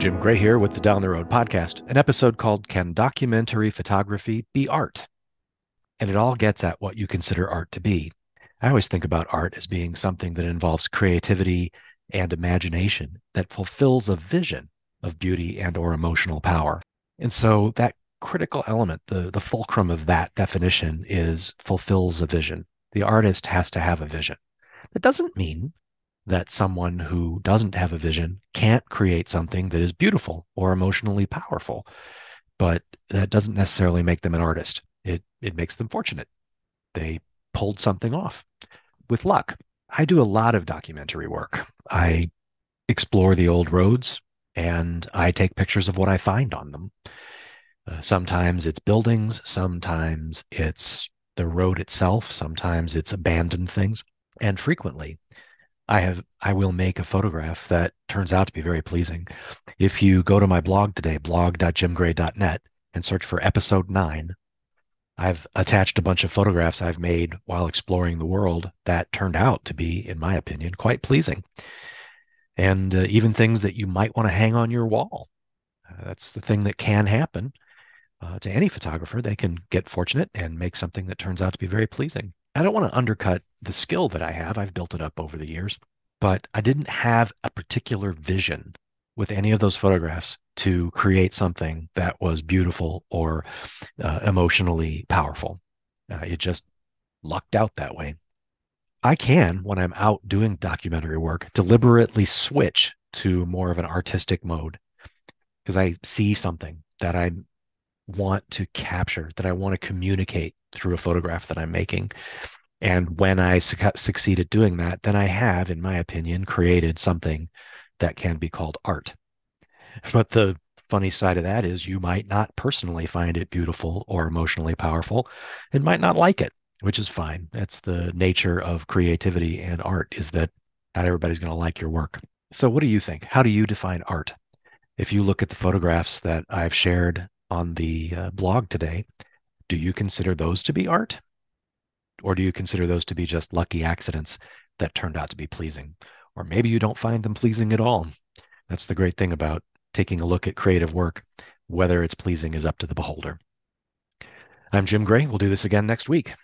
Jim Gray here with the Down the Road podcast, an episode called Can Documentary Photography Be Art? And it all gets at what you consider art to be. I always think about art as being something that involves creativity and imagination that fulfills a vision of beauty and or emotional power. And so that critical element, the fulcrum of that definition is fulfills a vision. The artist has to have a vision. That doesn't mean that someone who doesn't have a vision can't create something that is beautiful or emotionally powerful, but that doesn't necessarily make them an artist. It makes them fortunate. They pulled something off with luck. I do a lot of documentary work. I explore the old roads and I take pictures of what I find on them. Sometimes it's buildings, sometimes it's the road itself, sometimes it's abandoned things, and frequently I will make a photograph that turns out to be very pleasing. If you go to my blog today, blog.jimgray.net, and search for episode 9, I've attached a bunch of photographs I've made while exploring the world that turned out to be, in my opinion, quite pleasing. And even things that you might want to hang on your wall. That's the thing that can happen to any photographer. They can get fortunate and make something that turns out to be very pleasing. I don't want to undercut the skill that I have. I've built it up over the years, but I didn't have a particular vision with any of those photographs to create something that was beautiful or emotionally powerful. It just lucked out that way. I can, when I'm out doing documentary work, deliberately switch to more of an artistic mode because I see something that I want to capture, that I want to communicate through a photograph that I'm making. And when I succeed at doing that, then I have, in my opinion, created something that can be called art. But the funny side of that is you might not personally find it beautiful or emotionally powerful and might not like it, which is fine. That's the nature of creativity and art, is that not everybody's going to like your work. So what do you think? How do you define art? If you look at the photographs that I've shared on the blog today, do you consider those to be art? Or do you consider those to be just lucky accidents that turned out to be pleasing? Or maybe you don't find them pleasing at all. That's the great thing about taking a look at creative work. Whether it's pleasing is up to the beholder. I'm Jim Gray. We'll do this again next week.